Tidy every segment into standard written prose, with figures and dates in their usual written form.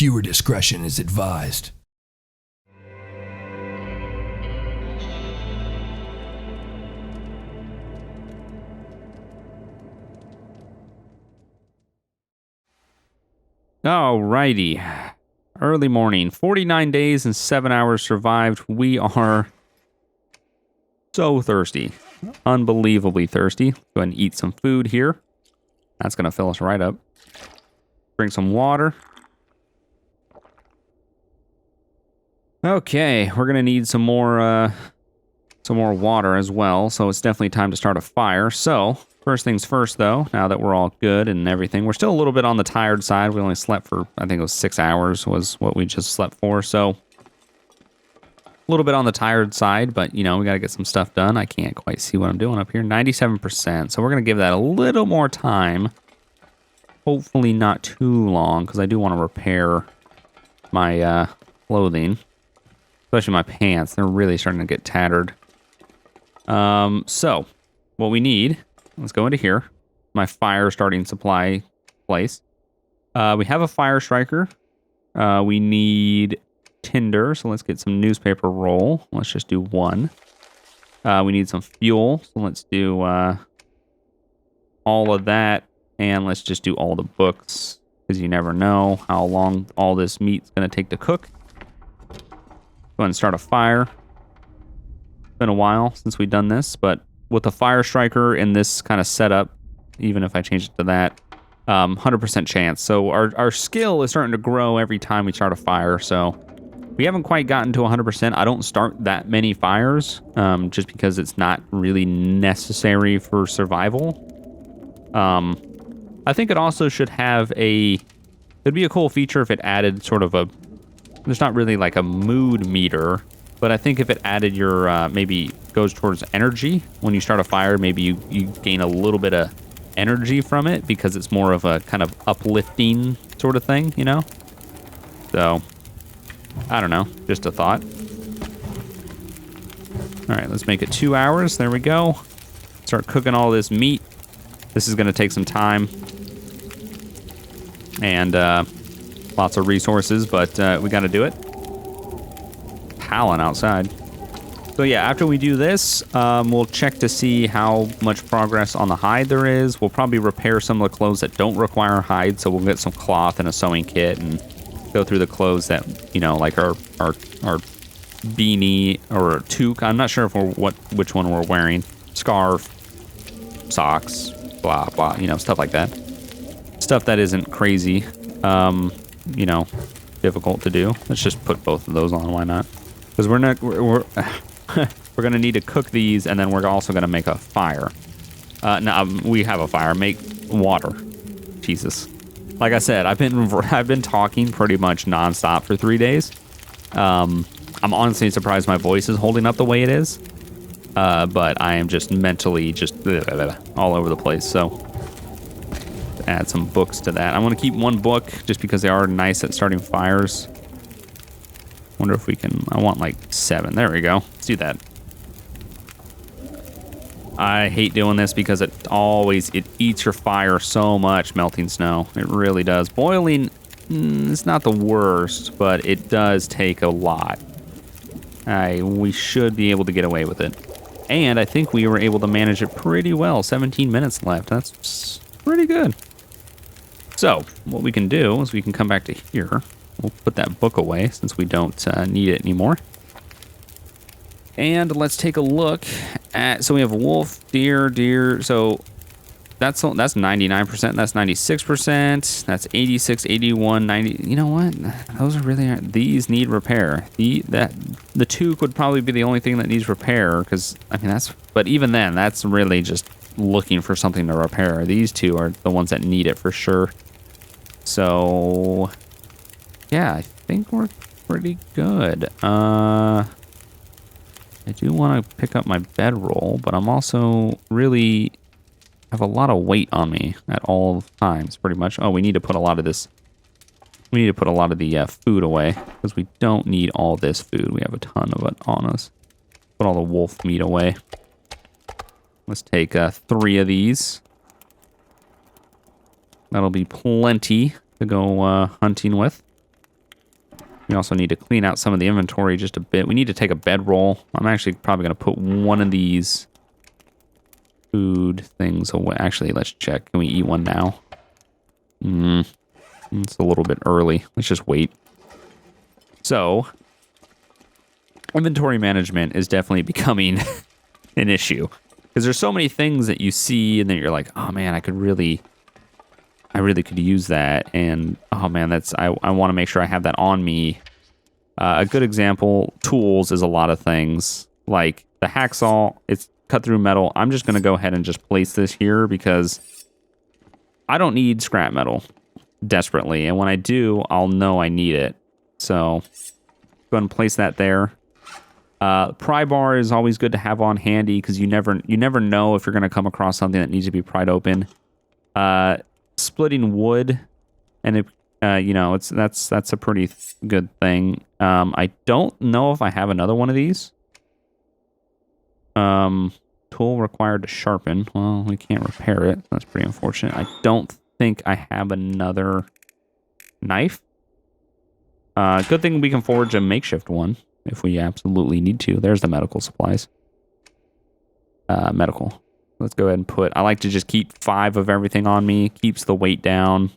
Viewer discretion is advised. Alrighty. Early morning. 49 days and 7 hours survived. We are so thirsty. Unbelievably thirsty. Go ahead and eat some food here. That's going to fill us right up. Drink some water. Okay, we're going to need some more water as well. So it's definitely time to start a fire. So first things first, though, now that we're all good and everything, we're still a little bit on the tired side. We only slept for, I think it was 6 hours was what we just slept for. So a little bit on the tired side, but, you know, we got to get some stuff done. I can't quite see what I'm doing up here. 97%. So we're going to give that a little more time. Hopefully not too long, because I do want to repair my clothing. Especially my pants. They're really starting to get tattered. So what we need... Let's go into here. My fire starting supply place. We have a fire striker. We need tinder, so let's get some newspaper roll. Let's just do one. We need some fuel, so let's do all of that. And let's just do all the books, because you never know how long all this meat's going to take to cook. Go ahead and start a fire. It's been a while since we've done this, but with a fire striker in this kind of setup, even if I change it to that, 100% chance. So our skill is starting to grow every time we start a fire. So we haven't quite gotten to 100%. I don't start that many fires just because it's not really necessary for survival. I think it also should have it'd be a cool feature if it added sort of there's not really like a mood meter, but I think if it added your, maybe goes towards energy. When you start a fire, maybe you gain a little bit of energy from it because it's more of a kind of uplifting sort of thing, you know? So, I don't know. Just a thought. All right, let's make it 2 hours. There we go. Start cooking all this meat. This is going to take some time. And lots of resources, but we got to do it. Howling outside. So yeah, after we do this, we'll check to see how much progress on the hide there is. We'll probably repair some of the clothes that don't require hide, so we'll get some cloth and a sewing kit and go through the clothes that, you know, like our beanie or a toque. I'm not sure if which one we're wearing. Scarf, socks, blah, blah, you know, stuff like that. Stuff that isn't crazy, you know, difficult to do. Let's just put both of those on, why not? Because we're going to need to cook these, and then we're also going to make a fire. No, we have a fire. Make water. Jesus. Like I said, I've been talking pretty much nonstop for 3 days. I'm honestly surprised my voice is holding up the way it is. But I am just mentally just all over the place. So add some books to that. I want to keep one book just because they are nice at starting fires. Wonder if we can. I want like 7. There we go. Let's do that. I hate doing this because it eats your fire so much, melting snow. It really does. Boiling, it's not the worst, but it does take a lot. We should be able to get away with it. And I think we were able to manage it pretty well. 17 minutes left. That's pretty good. So what we can do is we can come back to here. We'll put that book away since we don't need it anymore. And let's take a look at, so we have wolf, deer. So that's 99%, that's 96%, that's 86, 81, 90. You know what? Those are really, these need repair. The toque would probably be the only thing that needs repair because, I mean, but even then, that's really just looking for something to repair. These two are the ones that need it for sure. So, yeah, I think we're pretty good. I do want to pick up my bedroll, but I'm also really have a lot of weight on me at all times, pretty much. Oh, we need to put a lot of this. We need to put a lot of the food away because we don't need all this food. We have a ton of it on us. Put all the wolf meat away. Let's take 3 of these. That'll be plenty to go hunting with. We also need to clean out some of the inventory just a bit. We need to take a bedroll. I'm actually probably going to put one of these food things away. Actually, let's check. Can we eat one now? It's a little bit early. Let's just wait. So, inventory management is definitely becoming an issue. Because there's so many things that you see and then you're like, oh man, I really could use that. And oh man, I want to make sure I have that on me. A good example, tools is a lot of things. Like the hacksaw, it's cut through metal. I'm just going to go ahead and just place this here because I don't need scrap metal desperately. And when I do, I'll know I need it. So go ahead and place that there. Pry bar is always good to have on handy because you never know if you're going to come across something that needs to be pried open. Splitting wood, and that's a pretty good thing. I don't know if I have another one of these. Tool required to sharpen. Well, we can't repair it. That's pretty unfortunate. I don't think I have another knife. Good thing we can forge a makeshift one if we absolutely need to. There's the medical supplies. Medical. Let's go ahead and put... I like to just keep 5 of everything on me. Keeps the weight down.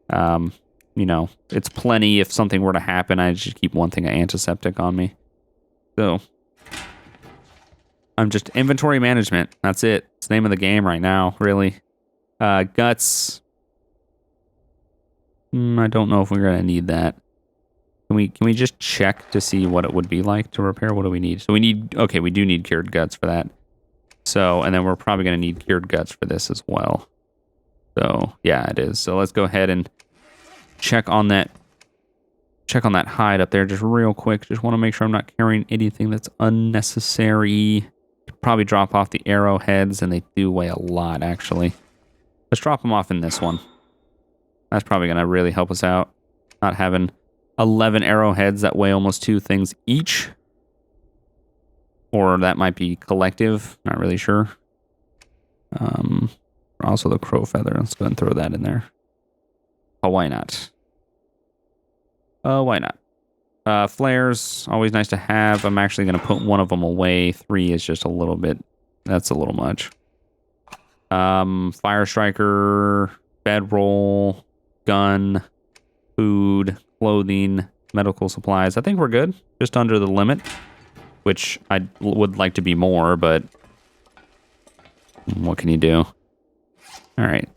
It's plenty if something were to happen. I just keep one thing of antiseptic on me. So, I'm just... Inventory management. That's it. It's the name of the game right now, really. Guts. I don't know if we're going to need that. Can we just check to see what it would be like to repair? What do we need? So we do need cured guts for that. So, and then we're probably going to need cured guts for this as well. So, yeah, it is. So let's go ahead and check on that hide up there just real quick. Just want to make sure I'm not carrying anything that's unnecessary. Probably drop off the arrowheads, and they do weigh a lot, actually. Let's drop them off in this one. That's probably going to really help us out. Not having 11 arrowheads that weigh almost 2 things each. Or that might be collective. Not really sure. Also the crow feather. Let's go ahead and throw that in there. Oh, why not? Why not? Flares, always nice to have. I'm actually going to put one of them away. 3 is just a little bit... That's a little much. Fire striker, bedroll, gun, food, clothing, medical supplies. I think we're good. Just under the limit. Which I would like to be more, but what can you do? All right.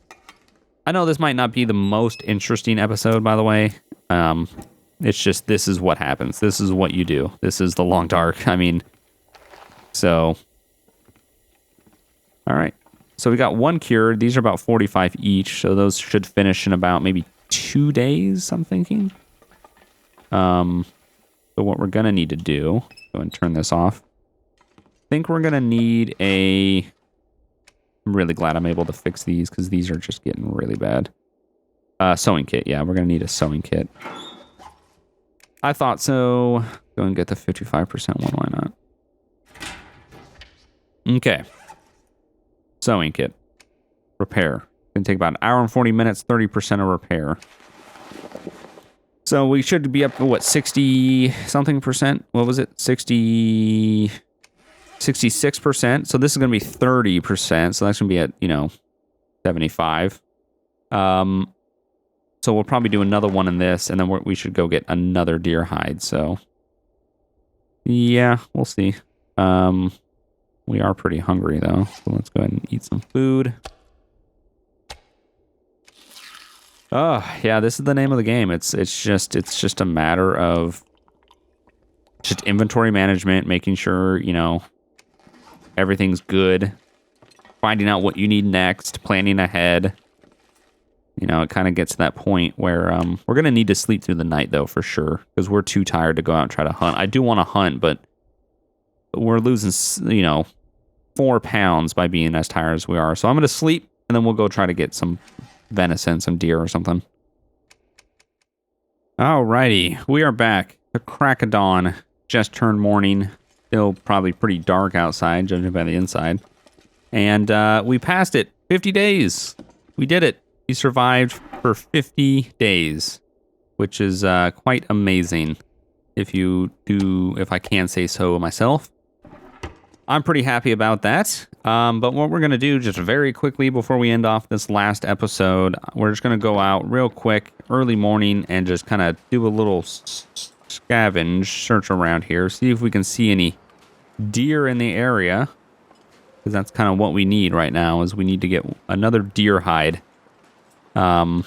I know this might not be the most interesting episode, by the way. It's just, this is what happens. This is what you do. This is the long dark. I mean, so. All right. So we got 1 cured. These are about 45 each. So those should finish in about maybe 2 days, I'm thinking. So what we're going to need to do, go and turn this off. I think we're going to need I'm really glad I'm able to fix these because these are just getting really bad. Sewing kit. Yeah, we're going to need a sewing kit. I thought so. Go and get the 55% one. Why not? Okay. Sewing kit. Repair. Going to take about 1 hour and 40 minutes, 30% of repair. So we should be up to, what, 60-something percent? What was it? 66%. So this is going to be 30%. So that's going to be at, 75. So we'll probably do another one in this, and then we should go get another deer hide. So, yeah, we'll see. We are pretty hungry, though. So let's go ahead and eat some food. Oh, yeah, this is the name of the game. It's just a matter of just inventory management, making sure, everything's good, finding out what you need next, planning ahead. It kind of gets to that point where we're going to need to sleep through the night, though, for sure, because we're too tired to go out and try to hunt. I do want to hunt, but we're losing, 4 pounds by being as tired as we are. So I'm going to sleep, and then we'll go try to get some venison, some deer or something. Alrighty, we are back. The crack of dawn, just turned morning. Still probably pretty dark outside, judging by the inside. And we passed it. 50 days. We did it. We survived for 50 days. which is quite amazing. If I can say so myself. I'm pretty happy about that. But what we're going to do just very quickly before we end off this last episode, we're just going to go out real quick, early morning, and just kind of do a little scavenge search around here. See if we can see any deer in the area. Because that's kind of what we need right now, is we need to get another deer hide. I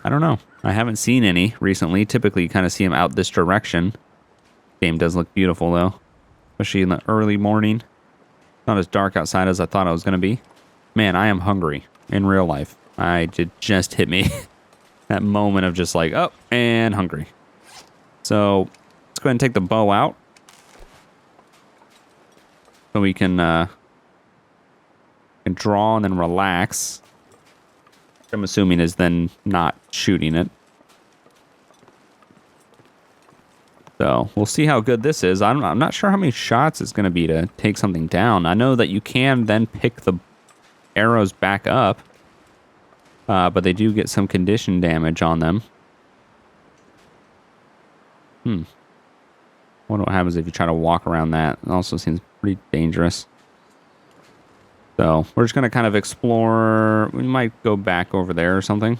don't know. I haven't seen any recently. Typically, you kind of see them out this direction. Game does look beautiful, though. Especially in the early morning. Not as dark outside as I thought it was going to be. Man, I am hungry in real life. It just hit me. That moment of just like, oh, and hungry. So, let's go ahead and take the bow out. So we can draw and then relax. I'm assuming is then not shooting it. So we'll see how good this is. I'm not sure how many shots it's going to be to take something down. I know that you can then pick the arrows back up, but they do get some condition damage on them. Wonder what happens if you try to walk around that. It also seems pretty dangerous. So we're just going to kind of explore. We might go back over there or something.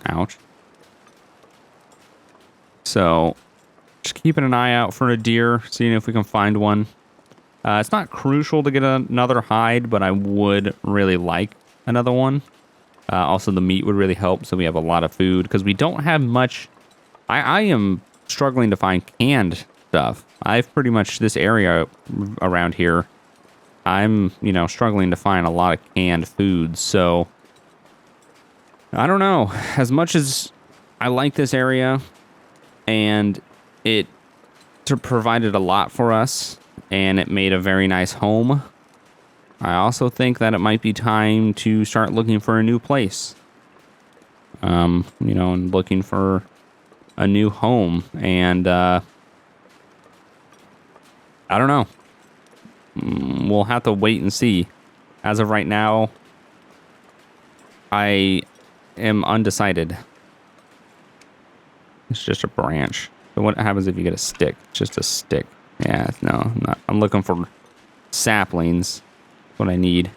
Ouch. So, just keeping an eye out for a deer, seeing if we can find one. It's not crucial to get another hide, but I would really like another one. Also, the meat would really help, so we have a lot of food, because we don't have much. I am struggling to find canned stuff. I've pretty much, this area around here, I'm, struggling to find a lot of canned foods, so I don't know. As much as I like this area, and it provided a lot for us, and it made a very nice home, I also think that it might be time to start looking for a new place. And looking for a new home, and I don't know. We'll have to wait and see. As of right now, I am undecided. It's just a branch. So what happens if you get a stick? It's just a stick. Yeah, no, I'm not. I'm looking for saplings. That's what I need.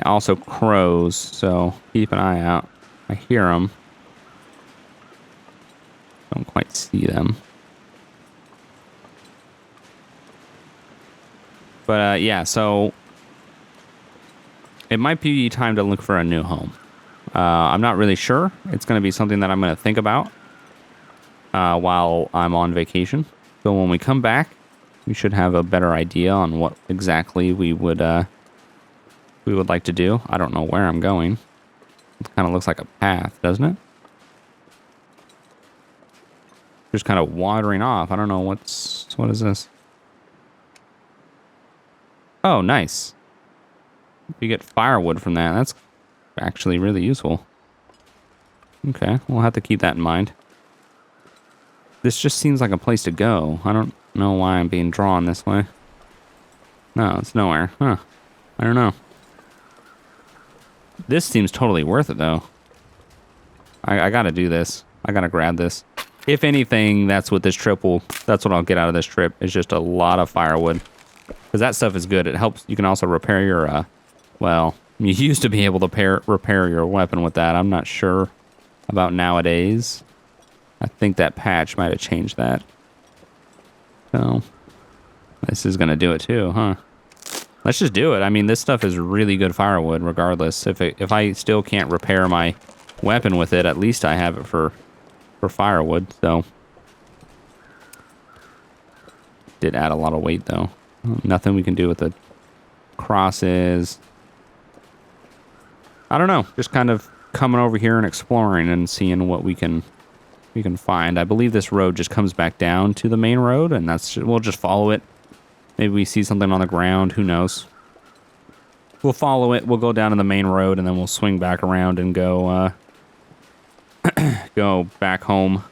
Also crows, so keep an eye out. I hear them. Don't quite see them. But yeah, so it might be time to look for a new home. I'm not really sure. It's going to be something that I'm going to think about while I'm on vacation. So when we come back, we should have a better idea on what exactly we would like to do. I don't know where I'm going. It kind of looks like a path, doesn't it? Just kind of wandering off. I don't know what is this? Oh, nice. You get firewood from that. That's actually really useful. Okay, we'll have to keep that in mind. This just seems like a place to go. I don't know why I'm being drawn this way. No, it's nowhere. Huh. I don't know. This seems totally worth it, though. I gotta do this. I gotta grab this. If anything, that's what I'll get out of this trip, is just a lot of firewood. Because that stuff is good. It helps. You can also repair your, well, you used to be able to repair your weapon with that. I'm not sure about nowadays. I think that patch might have changed that. So, this is going to do it too, huh? Let's just do it. I mean, this stuff is really good firewood regardless. If I still can't repair my weapon with it, at least I have it for firewood, so. Did add a lot of weight though. Nothing we can do with the crosses. I don't know. Just kind of coming over here and exploring and seeing what we can find. I believe this road just comes back down to the main road, and we'll just follow it. Maybe we see something on the ground. Who knows? We'll follow it. We'll go down to the main road, and then we'll swing back around and go go back home.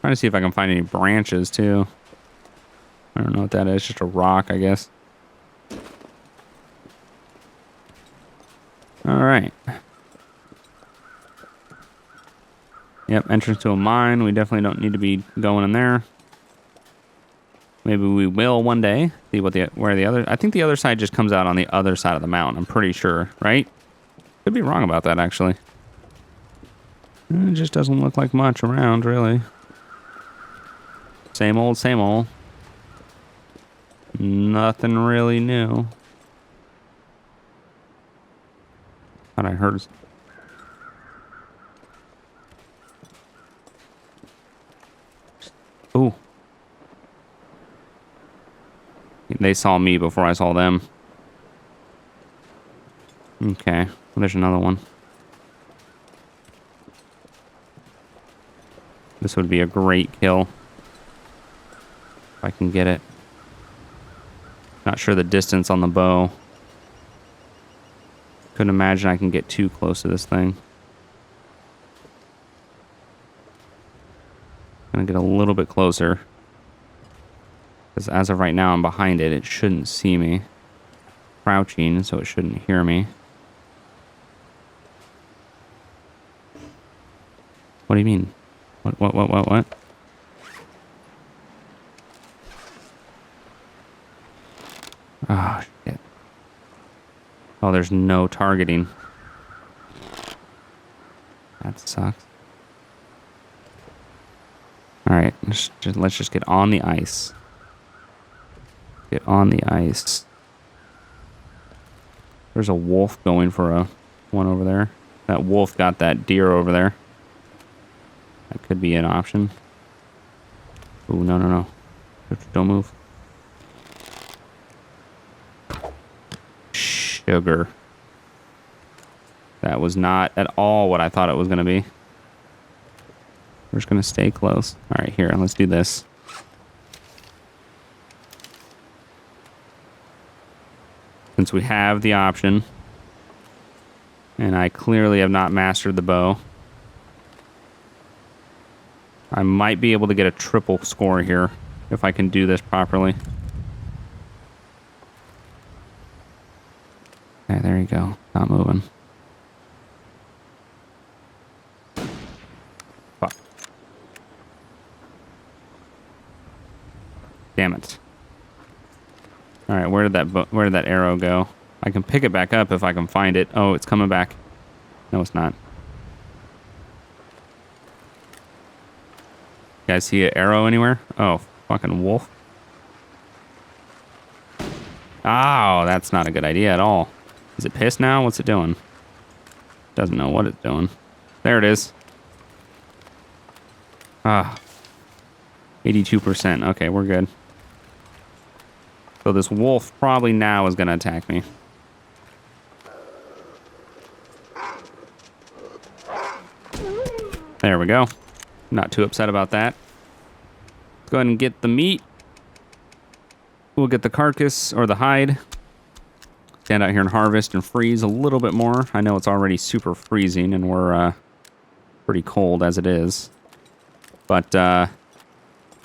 Trying to see if I can find any branches too. I don't know what that is. Just a rock, I guess. All right. Yep, entrance to a mine. We definitely don't need to be going in there. Maybe we will one day. See what where the other... I think the other side just comes out on the other side of the mountain. I'm pretty sure, right? Could be wrong about that, actually. It just doesn't look like much around, really. Same old, same old. Nothing really new. Thought I heard... Ooh. They saw me before I saw them. Okay. Well, there's another one. This would be a great kill. If I can get it. Not sure the distance on the bow. Couldn't imagine I can get too close to this thing. Gonna get a little bit closer. Because as of right now, I'm behind it. It shouldn't see me. Crouching, so it shouldn't hear me. What do you mean? What? Oh, shit. Oh, there's no targeting. That sucks. Alright, let's just get on the ice. Get on the ice. There's a wolf going for one over there. That wolf got that deer over there. That could be an option. Ooh, no. Don't move. Sugar. That was not at all what I thought it was going to be. We're just going to stay close. All right, here, let's do this. Since we have the option, and I clearly have not mastered the bow, I might be able to get a triple score here if I can do this properly. Okay, there you go. Not moving. Fuck. Damn it. All right, where did that arrow go? I can pick it back up if I can find it. Oh, it's coming back. No, it's not. You guys see an arrow anywhere? Oh, fucking wolf. Oh, that's not a good idea at all. Is it pissed now? What's it doing? Doesn't know what it's doing. There it is. Ah. 82%. Okay, we're good. So this wolf probably now is going to attack me. There we go. Not too upset about that. Let's go ahead and get the meat. We'll get the carcass or the hide. Stand out here and harvest and freeze a little bit more. I know it's already super freezing and we're pretty cold as it is. But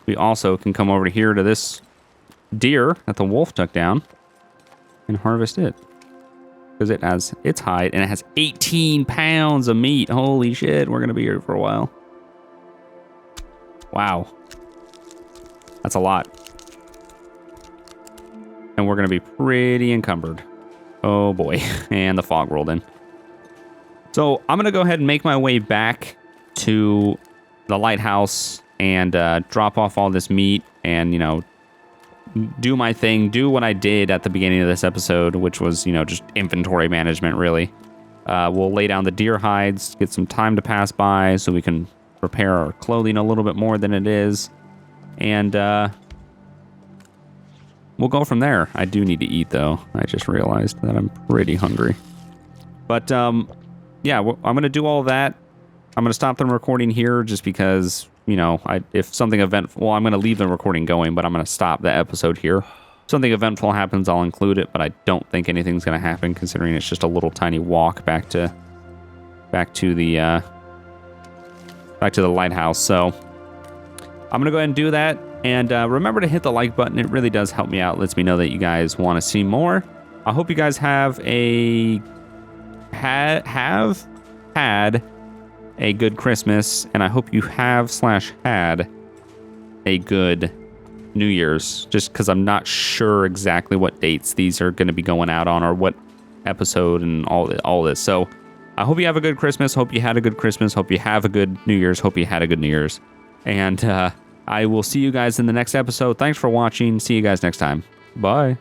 we also can come over here to this deer that the wolf took down and harvest it. Because it has its hide and it has 18 pounds of meat. Holy shit, we're going to be here for a while. Wow. That's a lot. And we're going to be pretty encumbered. Oh boy. And the fog rolled in. So I'm going to go ahead and make my way back to the lighthouse and drop off all this meat and, you know, do my thing, do what I did at the beginning of this episode, which was, you know, just inventory management, really. We'll lay down the deer hides, get some time to pass by so we can prepare our clothing a little bit more than it is. And we'll go from there. I do need to eat, though. I just realized that I'm pretty hungry. But, yeah, I'm going to do all of that. I'm going to stop the recording here just because, you know, if something eventful... Well, I'm going to leave the recording going, but I'm going to stop the episode here. If something eventful happens, I'll include it, but I don't think anything's going to happen considering it's just a little tiny walk back to the lighthouse. So I'm going to go ahead and do that. And remember to hit the like button. It really does help me out. Lets me know that you guys want to see more. I hope you guys have a have had a good Christmas, and I hope you have/had a good New Year's, just because I'm not sure exactly what dates these are going to be going out on or what episode and all this. So I hope you have a good Christmas. Hope you had a good Christmas. Hope you have a good New Year's. Hope you had a good New Year's. And I will see you guys in the next episode. Thanks for watching. See you guys next time. Bye.